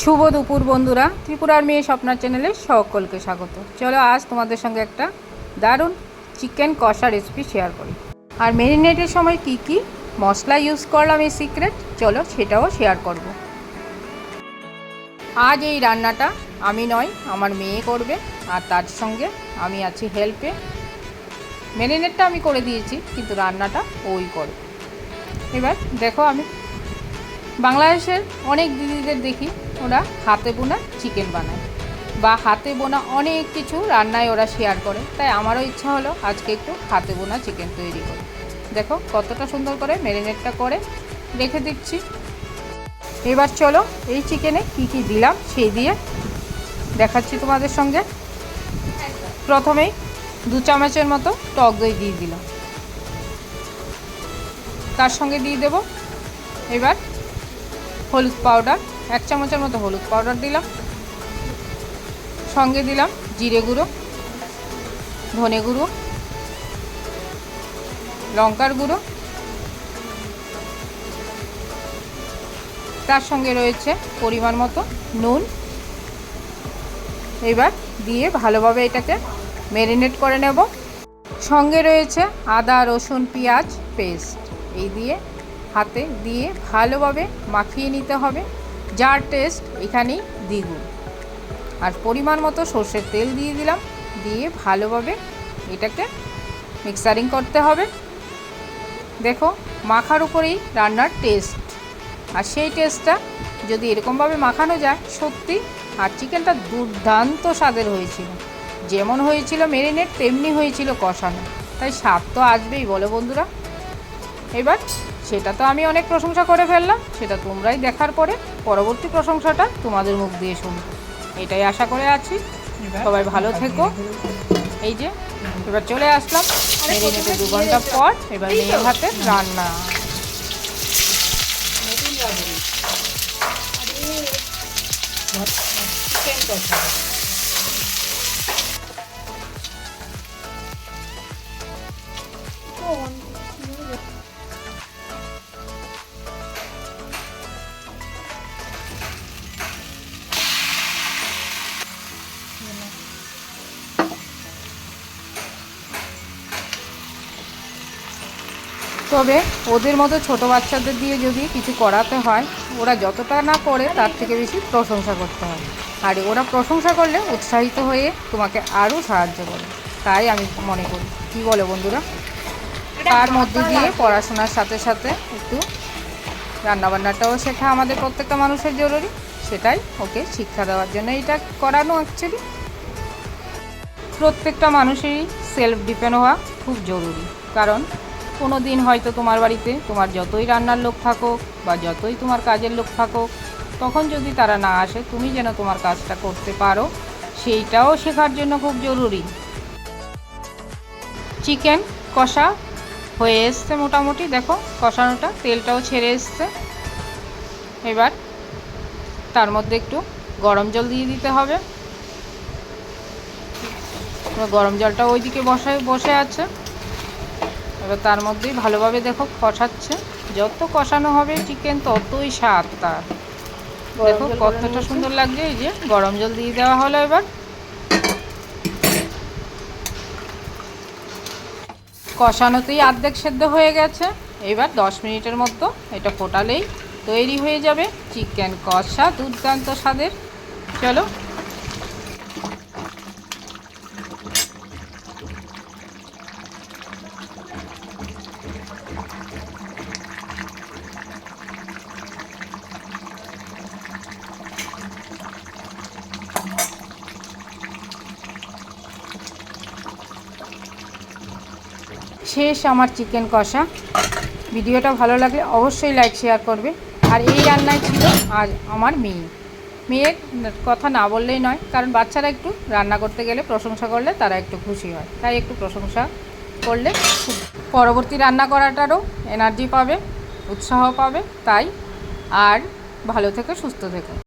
শুভ দুপুর বন্ধুরা, ত্রিপুরার মেয়ে স্বপ্নার চ্যানেলে সকলকে স্বাগত। চলো আজ তোমাদের সঙ্গে একটা দারুণ চিকেন কষা রেসিপি শেয়ার করি। আর ম্যারিনেটের সময় কি কি মশলা ইউজ করলাম এই সিক্রেট, চলো সেটাও শেয়ার করব। আজ এই রান্নাটা আমি নয়, আমার মেয়ে করবে, আর তার সঙ্গে আমি আছি হেল্পে। ম্যারিনেটটা আমি করে দিয়েছি, কিন্তু রান্নাটা ওই করবে। এবার দেখো, আমি বাংলাদেশের অনেক দিদিদের দেখি ওরা হাতে বোনা চিকেন বানায় বা হাতে বোনা অনেক কিছু রান্নায় ওরা শেয়ার করে, তাই আমারও ইচ্ছা হলো আজকে একটু হাতে বোনা চিকেন তৈরি করি। দেখো কতটা সুন্দর করে ম্যারিনেটটা করে রেখে দিচ্ছি। এবার চলো এই চিকেনে কি কি দিলাম সেই দিয়ে দেখাচ্ছি তোমাদের সঙ্গে। প্রথমেই 2 চামচের মতো টক দই দিয়ে দিলাম, তার সঙ্গে দিয়ে দেব এবার হলুদ পাউডার, 1 চামচের মতো হলুদ পাউডার দিলাম, সঙ্গে দিলাম জিরে গুঁড়ো, ধনে গুঁড়ো, লঙ্কার গুঁড়ো, তার সঙ্গে রয়েছে পরিমাণ মতো নুন। এবার দিয়ে ভালোভাবে এটাকে ম্যারিনেট করে নেব। সঙ্গে রয়েছে আদা রসুন পেঁয়াজ পেস্ট, এই দিয়ে হাতে দিয়ে ভালোভাবে মাখিয়ে নিতে হবে, যার টেস্ট এখানেই দ্বিগুণ। আর পরিমাণ মতো সর্ষের তেল দিয়ে দিলাম, দিয়ে ভালোভাবে এটাকে মিক্সারিং করতে হবে। দেখো মাখার উপরেই রান্নার টেস্ট, আর সেই টেস্টটা যদি এরকমভাবে মাখানো যায় সত্যি। আর চিকেনটা দুর্দান্ত স্বাদের হয়েছিল, যেমন হয়েছিল ম্যারিনেট তেমনি হয়েছিল কষানো, তাই স্বাদ তো আসবেই বলো বন্ধুরা। এবার সেটা তো আমি অনেক প্রশংসা করে ফেললাম, সেটা তোমরাই দেখার পরে পরবর্তী প্রশংসাটা তোমাদের মুখ দিয়ে শুনবো, এটাই আশা করে আছি। সবাই ভালো থেকো। এই যে এবার চলে আসলাম ম্যারিনেটে 2 ঘন্টা পর, এবার মেয়ের হাতে রান্না। চিকেন কষা তবে ওদের মতো ছোটো বাচ্চাদের দিয়ে যদি কিছু করাতে হয়, ওরা যতটা না করে তার থেকে বেশি প্রশংসা করতে হয়। আর ওরা প্রশংসা করলে উৎসাহিত হয়ে তোমাকে আরও সাহায্য করে, তাই আমি মনে করি। কী বলো বন্ধুরা? তার মধ্যে দিয়ে পড়াশোনার সাথে সাথে একটু রান্নাবান্নাটাও শেখা আমাদের প্রত্যেকটা মানুষের জরুরি, সেটাই ওকে শিক্ষা দেওয়ার জন্য এটা করানো। অ্যাকচুয়ালি প্রত্যেকটা মানুষেরই সেলফ ডিপেন্ড হওয়া খুব জরুরি, কারণ কোনো দিন হয়তো তোমার বাড়িতে তোমার যতই রান্নার লোক থাকুক বা যতই তোমার কাজের লোক থাকুক, তখন যদি তারা না আসে তুমি যেন তোমার কাজটা করতে পারো, সেইটাও শেখার জন্য খুব জরুরি। চিকেন কষা হয়ে এসছে মোটামুটি, দেখো কষানোটা তেলটাও ছেড়ে এসছে। এবার তার মধ্যে একটু গরম জল দিয়ে দিতে হবে। গরম জলটা ওইদিকে বসে আছে, এবার তার মধ্যেই ভালোভাবে দেখো কষাচ্ছে। যত কষানো হবে চিকেন ততই স্বাদ তার। দেখো কতটা সুন্দর লাগছে। এই যে গরম জল দিয়ে দেওয়া হলো, এবার কষানোতেই অর্ধেক সেদ্ধ হয়ে গেছে। এবার 10 মিনিটের মতো এটা ফোটালেই তৈরি হয়ে যাবে চিকেন কষা, দুর্দান্ত স্বাদের। চলো শেষ আমার চিকেন কষা। ভিডিওটা ভালো লাগলে অবশ্যই লাইক শেয়ার করবে। আর এই রান্নায় ছিল আজ আমার মেয়ের কথা না বললেই নয়, কারণ বাচ্চারা একটু রান্না করতে গেলে প্রশংসা করলে তারা একটু খুশি হয়, তাই একটু প্রশংসা করলে পরবর্তী রান্না করাটারও এনার্জি পাবে, উৎসাহ পাবে। তাই আর ভালো থেকো, সুস্থ থেকো।